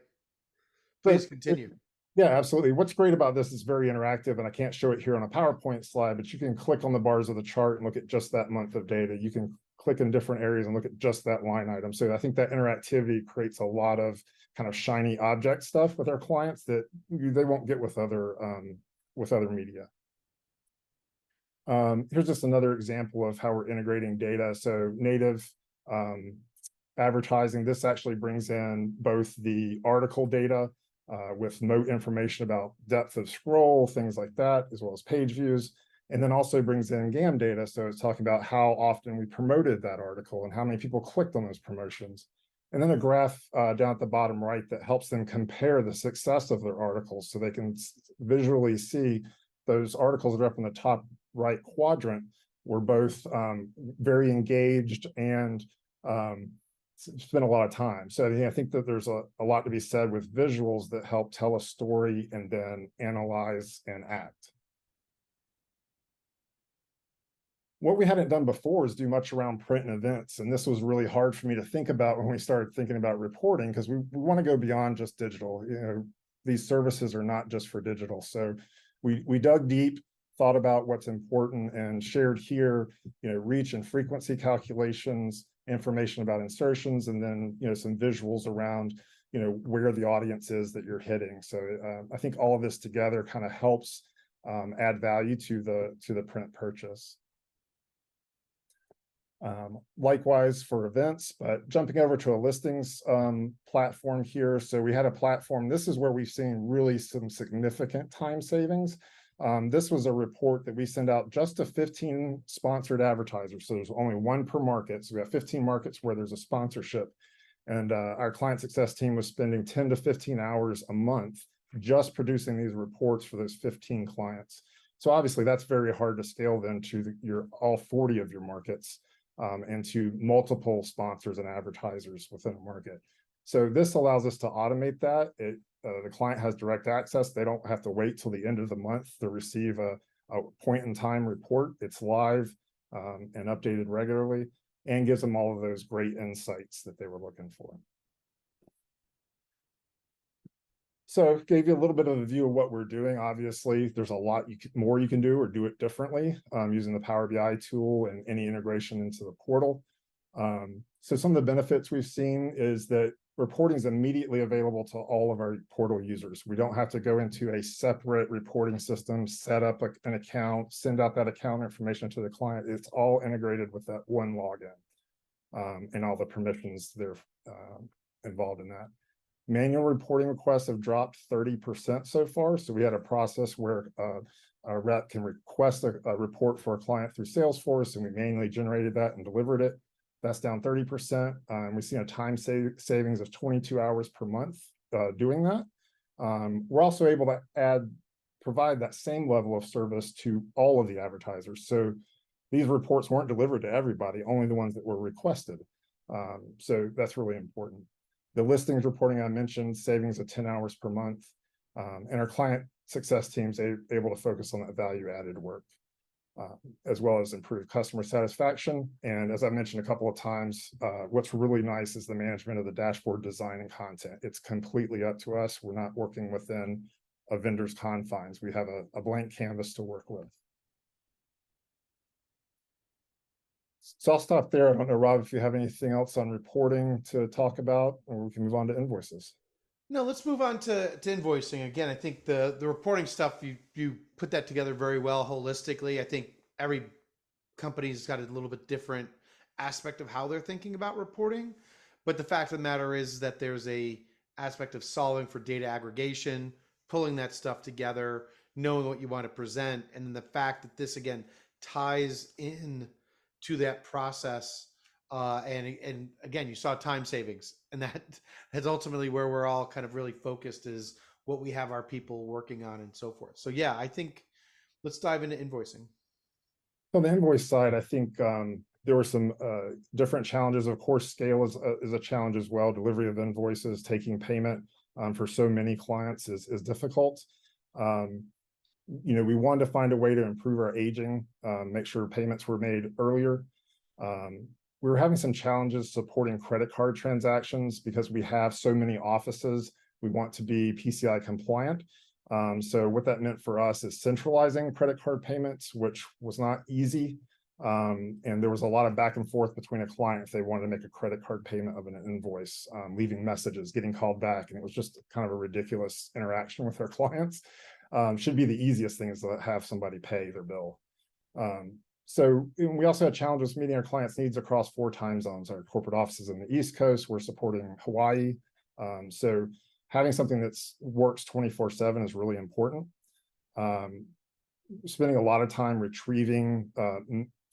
Please continue. Yeah, absolutely. What's great about this is very interactive, and I can't show it here on a PowerPoint slide, but you can click on the bars of the chart and look at just that month of data. You can click in different areas and look at just that line item. So I think that interactivity creates a lot of kind of shiny object stuff with our clients that they won't get with other media. Here's just another example of how we're integrating data. So native advertising, this actually brings in both the article data with note information about depth of scroll, things like that, as well as page views, and then also brings in GAM data. So it's talking about how often we promoted that article and how many people clicked on those promotions. And then a graph down at the bottom right that helps them compare the success of their articles so they can visually see those articles that are up in the top right quadrant were both very engaged and spend a lot of time. So I think that there's a lot to be said with visuals that help tell a story and then analyze and act. What we hadn't done before is do much around print and events. And this was really hard for me to think about when we started thinking about reporting, because we want to go beyond just digital. These services are not just for digital. So we dug deep, thought about what's important, and shared here, reach and frequency calculations, information about insertions, and then some visuals around where the audience is that you're hitting. So I think all of this together kind of helps add value to the print purchase. Likewise for events, but jumping over to a listings platform here. So we had a platform. This is where we've seen really some significant time savings. This was a report that we send out just to 15 sponsored advertisers. So there's only one per market. So we have 15 markets where there's a sponsorship. And our client success team was spending 10 to 15 hours a month just producing these reports for those 15 clients. So obviously that's very hard to scale then to all 40 of your markets and to multiple sponsors and advertisers within a market. So this allows us to automate that. The client has direct access. They don't have to wait till the end of the month to receive a point in time report. It's live and updated regularly, and gives them all of those great insights that they were looking for. So gave you a little bit of a view of what we're doing. Obviously, there's a lot more you can do or do it differently using the Power BI tool and any integration into the portal. So some of the benefits we've seen is that reporting is immediately available to all of our portal users. We don't have to go into a separate reporting system, set up an account, send out that account information to the client. It's all integrated with that one login and all the permissions that are involved in that. Manual reporting requests have dropped 30% so far. So we had a process where a rep can request a report for a client through Salesforce, and we manually generated that and delivered it. That's down 30%. We've seen a time savings of 22 hours per month doing that. We're also able to add provide that same level of service to all of the advertisers. So these reports weren't delivered to everybody, only the ones that were requested. So that's really important. The listings reporting I mentioned, savings of 10 hours per month, and our client success teams able to focus on that value added work, as well as improve customer satisfaction. And as I mentioned a couple of times, what's really nice is the management of the dashboard design and content. It's completely up to us. We're not working within a vendor's confines. We have a blank canvas to work with. So I'll stop there. I don't know, Rob, if you have anything else on reporting to talk about, or we can move on to invoices. No, let's move on to invoicing. Again, I think the reporting stuff, you put that together very well holistically. I think every company's got a little bit different aspect of how they're thinking about reporting. But the fact of the matter is that there's a aspect of solving for data aggregation, pulling that stuff together, knowing what you want to present, and then the fact that this again ties in to that process. And again, you saw time savings, and that's ultimately where we're all kind of really focused, is what we have our people working on and so forth. So yeah, I think let's dive into invoicing. On the invoice side, I think there were some different challenges. Of course, scale is a challenge as well. Delivery of invoices, taking payment for so many clients is difficult. We wanted to find a way to improve our aging, make sure payments were made earlier. We were having some challenges supporting credit card transactions because we have so many offices. We want to be PCI compliant. So what that meant for us is centralizing credit card payments, which was not easy. And there was a lot of back and forth between a client if they wanted to make a credit card payment of an invoice, leaving messages, getting called back. And it was just kind of a ridiculous interaction with our clients. Should be the easiest thing is to have somebody pay their bill. So we also had challenges meeting our clients' needs across 4 time zones. Our corporate offices in the East Coast, we're supporting Hawaii. So having something that works 24/7 is really important. Spending a lot of time retrieving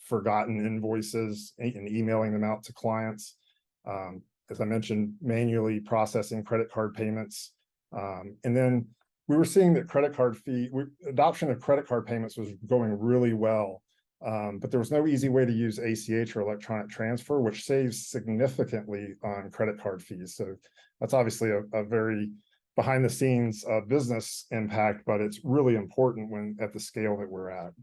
forgotten invoices and emailing them out to clients. As I mentioned, manually processing credit card payments. And then we were seeing that adoption of credit card payments was going really well. But there was no easy way to use ACH or electronic transfer, which saves significantly on credit card fees. So that's obviously a very behind the scenes business impact, but it's really important when at the scale that we're at.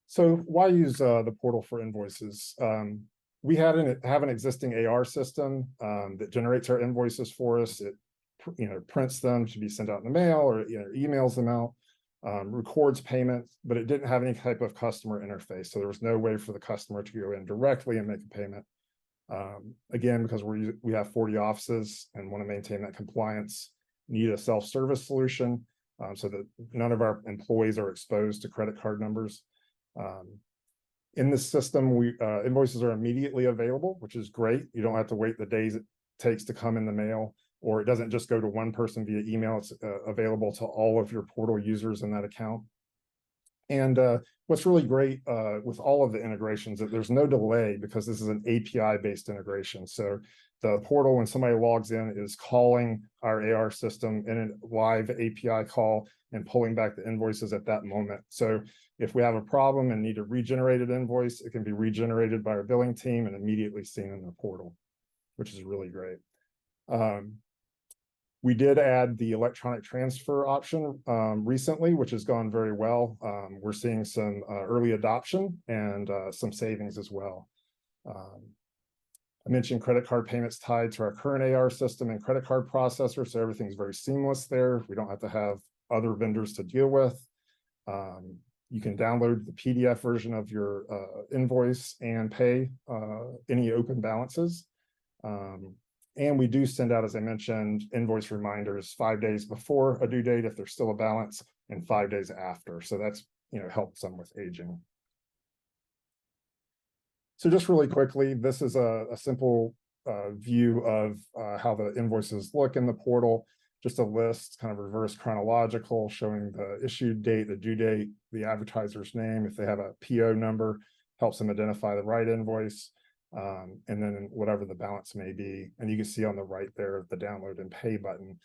So why use the portal for invoices? We have an existing AR system that generates our invoices for us. It prints them to be sent out in the mail, or emails them out. Records payments, but it didn't have any type of customer interface. So there was no way for the customer to go in directly and make a payment. Again, because we have 40 offices and want to maintain that compliance, need a self-service solution so that none of our employees are exposed to credit card numbers. In this system, invoices are immediately available, which is great. You don't have to wait the days it takes to come in the mail, or it doesn't just go to one person via email. It's available to all of your portal users in that account. And what's really great with all of the integrations, that there's no delay because this is an API-based integration. So the portal, when somebody logs in, is calling our AR system in a live API call and pulling back the invoices at that moment. So if we have a problem and need a regenerated invoice, it can be regenerated by our billing team and immediately seen in the portal, which is really great. We did add the electronic transfer option recently, which has gone very well. We're seeing some early adoption and some savings as well. I mentioned credit card payments tied to our current AR system and credit card processor, so everything's very seamless there. We don't have to have other vendors to deal with. You can download the PDF version of your invoice and pay any open balances. And we do send out, as I mentioned, invoice reminders 5 days before a due date if there's still a balance, and 5 days after. So that's helps them with aging. So just really quickly, this is a simple view of how the invoices look in the portal. Just a list, kind of reverse chronological, showing the issued date, the due date, the advertiser's name. If they have a PO number, helps them identify the right invoice. And then whatever the balance may be. And you can see on the right there, the download and pay button.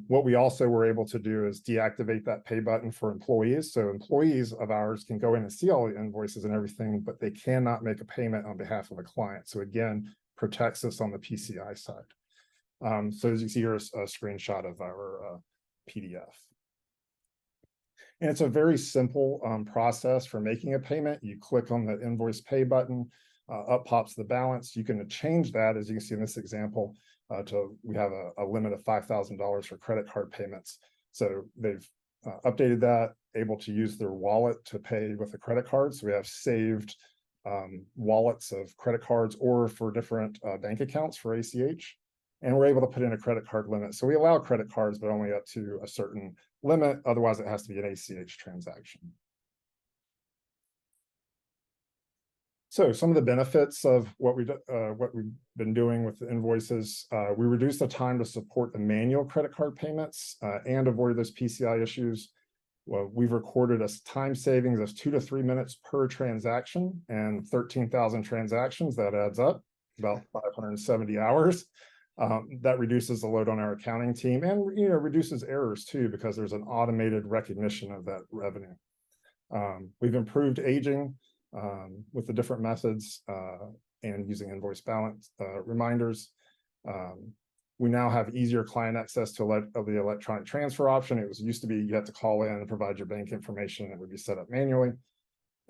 What we also were able to do is deactivate that pay button for employees. So employees of ours can go in and see all the invoices and everything, but they cannot make a payment on behalf of a client. So again, protects us on the PCI side. So as you see here, a screenshot of our PDF. And it's a very simple process for making a payment. You click on the invoice pay button, up pops the balance. You can change that, as you can see in this example, we have a limit of $5,000 for credit card payments. So they've updated that, able to use their wallet to pay with a credit card. So we have saved wallets of credit cards or for different bank accounts for ACH. And we're able to put in a credit card limit. So we allow credit cards, but only up to a certain limit. Otherwise, it has to be an ACH transaction. So some of the benefits of what we've been doing with the invoices, we reduce the time to support the manual credit card payments and avoid those PCI issues. Well, we've recorded a time savings of 2 to 3 minutes per transaction, and 13,000 transactions. That adds up about 570 hours. That reduces the load on our accounting team, and reduces errors too, because there's an automated recognition of that revenue. We've improved aging with the different methods and using invoice balance reminders. We now have easier client access to the electronic transfer option. It used to be you had to call in and provide your bank information, and it would be set up manually.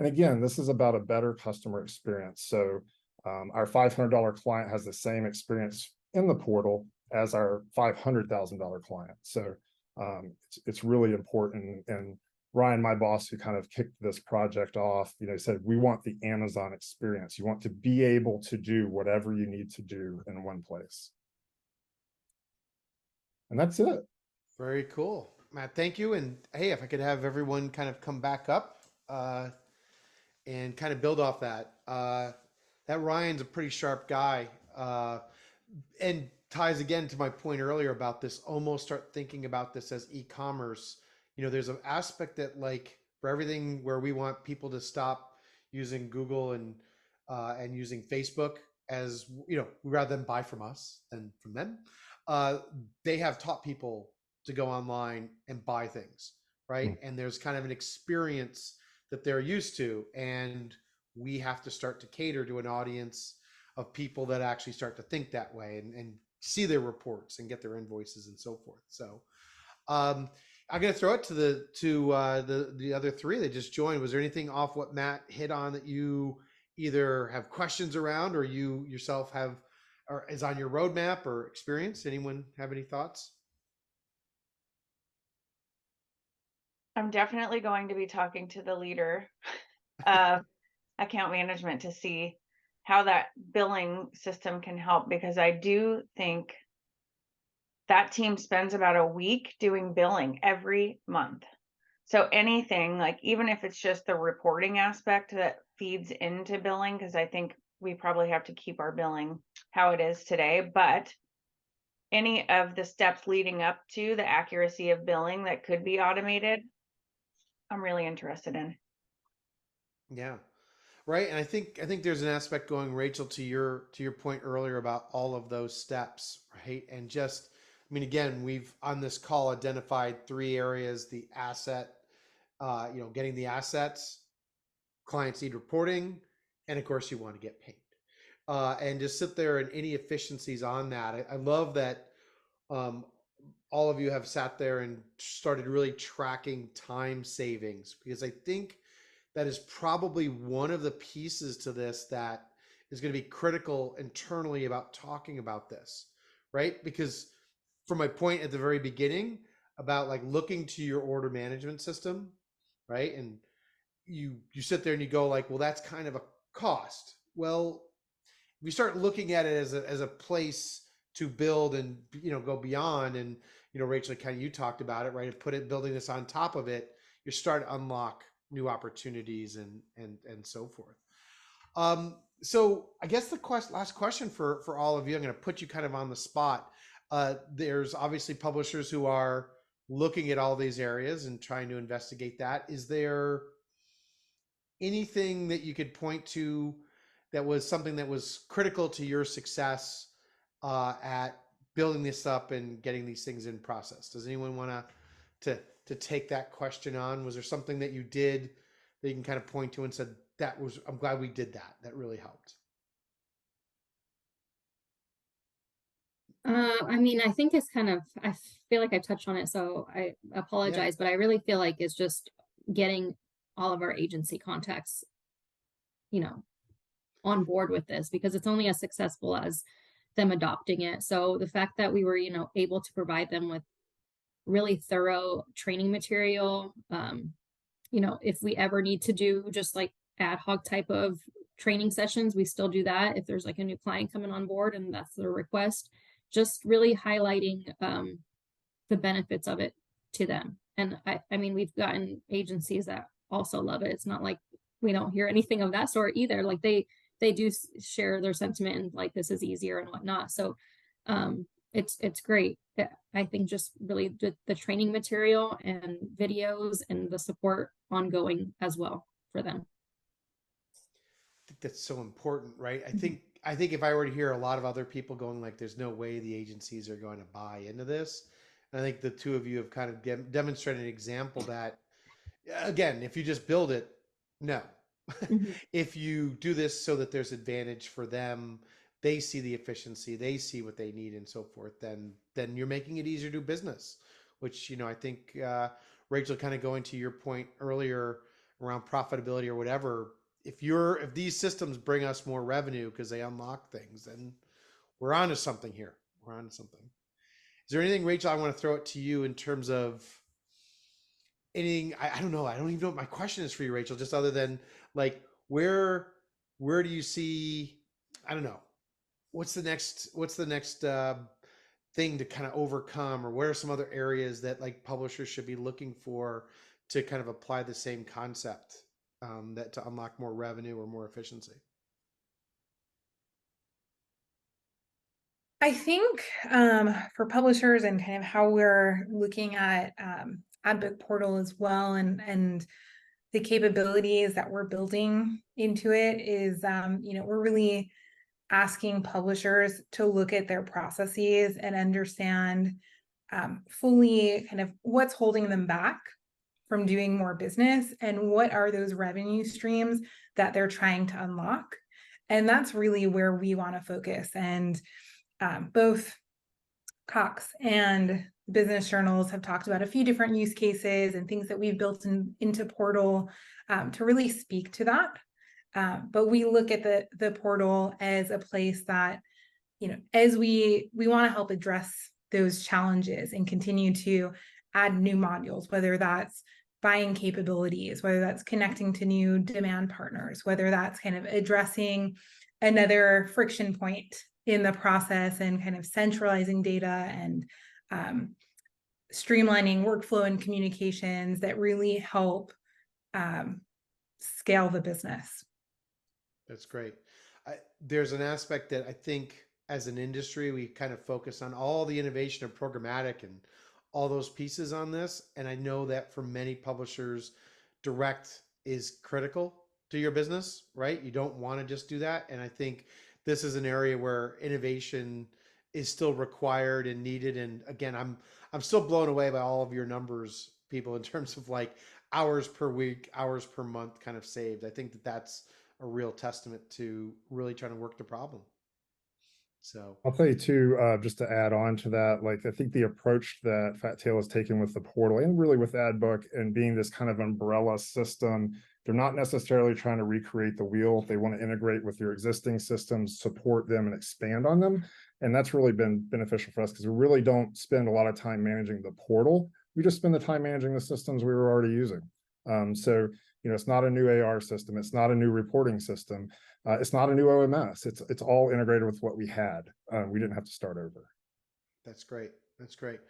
And again, this is about a better customer experience. So our $500 client has the same experience in the portal as our $500,000 client. So it's really important. And Ryan, my boss, who kind of kicked this project off, said, we want the Amazon experience. You want to be able to do whatever you need to do in one place. And that's it. Very cool, Matt. Thank you. And hey, if I could have everyone kind of come back up and kind of build off that. That Ryan's a pretty sharp guy. And ties again to my point earlier about this, almost start thinking about this as e-commerce. There's an aspect that, like, for everything where we want people to stop using Google and using Facebook, as we'd rather them buy from us than from them. They have taught people to go online and buy things, right? And there's kind of an experience that they're used to, and we have to start to cater to an audience of people that actually start to think that way and see their reports and get their invoices and so forth. So I'm going to throw it to the other three that just joined. Was there anything off what Matt hit on that you either have questions around, or you yourself have, or is on your roadmap or experience? Anyone have any thoughts? I'm definitely going to be talking to the leader of account management to see how that billing system can help, because I do think that team spends about a week doing billing every month. So anything, like, even if it's just the reporting aspect that feeds into billing, because I think we probably have to keep our billing how it is today, but any of the steps leading up to the accuracy of billing that could be automated, I'm really interested in. Yeah. Right. And I think there's an aspect going, Rachel, to your point earlier about all of those steps, right? And just, again, we've on this call identified 3 areas: the asset, getting the assets, clients need reporting, and of course you want to get paid. And just sit there, and any efficiencies on that. I love that all of you have sat there and started really tracking time savings, because I think that is probably one of the pieces to this that is going to be critical internally about talking about this, right? Because from my point at the very beginning about, like, looking to your order management system, right? And you sit there and you go, like, well, that's kind of a cost. Well, if you start looking at it as a place to build and, go beyond, and, Rachel, kind of, you talked about it, right? And building this on top of it, you start to unlock new opportunities and so forth. So I guess the last question for all of you, I'm going to put you kind of on the spot. There's obviously publishers who are looking at all these areas and trying to investigate that. Is there anything that you could point to that was something that was critical to your success at building this up and getting these things in process? Does anyone want to take that question on? Was there something that you did that you can kind of point to and said, I'm glad we did that. That really helped. I mean, I think it's I feel like I touched on it, so I apologize, but I really feel like it's just getting all of our agency contacts, on board with this, because it's only as successful as them adopting it. So the fact that we were, able to provide them with really thorough training material, if we ever need to do just like ad hoc type of training sessions, we still do that if there's like a new client coming on board and that's their request, just really highlighting the benefits of it to them. And I mean, we've gotten agencies that also love it. It's not like we don't hear anything of that sort either. Like they do share their sentiment and like, this is easier and whatnot. So it's great. I think just really the training material and videos and the support ongoing as well for them. I think that's so important, right? I think if I were to hear a lot of other people going like, there's no way the agencies are going to buy into this, and I think the two of you have kind of demonstrated an example that, again, if you just build it, no. Mm-hmm. If you do this so that there's advantage for them, they see the efficiency, they see what they need and so forth, then you're making it easier to do business, which, I think, Rachel, kind of going to your point earlier around profitability or whatever, if these systems bring us more revenue because they unlock things, then we're onto something here. We're onto something. Is there anything, Rachel, I want to throw it to you in terms of anything? I don't know. I don't even know what my question is for you, Rachel, just other than like, where do you see, I don't know, what's the next thing to kind of overcome, or what are some other areas that like publishers should be looking for to kind of apply the same concept, that to unlock more revenue or more efficiency? I think for publishers and kind of how we're looking at AdBookPORTAL as well, and the capabilities that we're building into it is, we're really asking publishers to look at their processes and understand fully kind of what's holding them back from doing more business and what are those revenue streams that they're trying to unlock. And that's really where we want to focus. And both Cox and business journals have talked about a few different use cases and things that we've built into Portal to really speak to that. But we look at the portal as a place that, as we want to help address those challenges and continue to add new modules, whether that's buying capabilities, whether that's connecting to new demand partners, whether that's kind of addressing another friction point in the process and kind of centralizing data and streamlining workflow and communications that really help scale the business. That's great. There's an aspect that I think as an industry, we kind of focus on all the innovation of programmatic and all those pieces on this. And I know that for many publishers, direct is critical to your business, right? You don't want to just do that. And I think this is an area where innovation is still required and needed. And again, I'm still blown away by all of your numbers, people, in terms of like hours per week, hours per month kind of saved. I think that's a real testament to really trying to work the problem. So I'll tell you too, just to add on to that, like I think the approach that FatTail has taken with the portal and really with AdBook and being this kind of umbrella system, they're not necessarily trying to recreate the wheel. They want to integrate with your existing systems, support them, and expand on them. And that's really been beneficial for us because we really don't spend a lot of time managing the portal. We just spend the time managing the systems we were already using. So, it's not a new AR system. It's not a new reporting system. It's not a new OMS. It's all integrated with what we had. We didn't have to start over. That's great. That's great.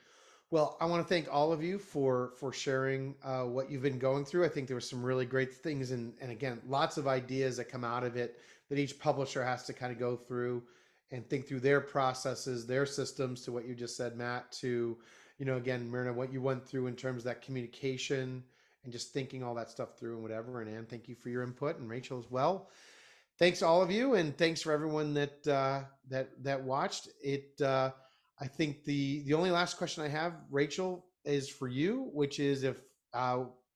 Well, I want to thank all of you for sharing what you've been going through. I think there were some really great things, and again, lots of ideas that come out of it that each publisher has to kind of go through and think through their processes, their systems, to what you just said, Matt, to, again, Myrna, what you went through in terms of that communication and just thinking all that stuff through and whatever. And Ann, thank you for your input, and Rachel as well. Thanks to all of you, and thanks for everyone that watched it. I think the only last question I have, Rachel, is for you, which is if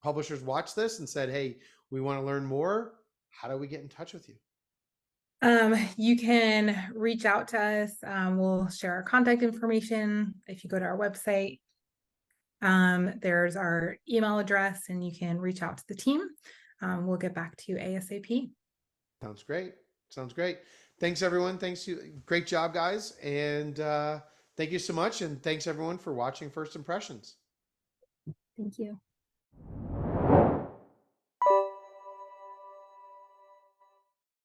publishers watch this and said, hey, we want to learn more, how do we get in touch with you? You can reach out to us. We'll share our contact information. If you go to our website, there's our email address and you can reach out to the team. We'll get back to you ASAP. Sounds great. Sounds great. Thanks everyone. Thanks you. Great job, guys. And thank you so much. And thanks everyone for watching First Impressions. Thank you.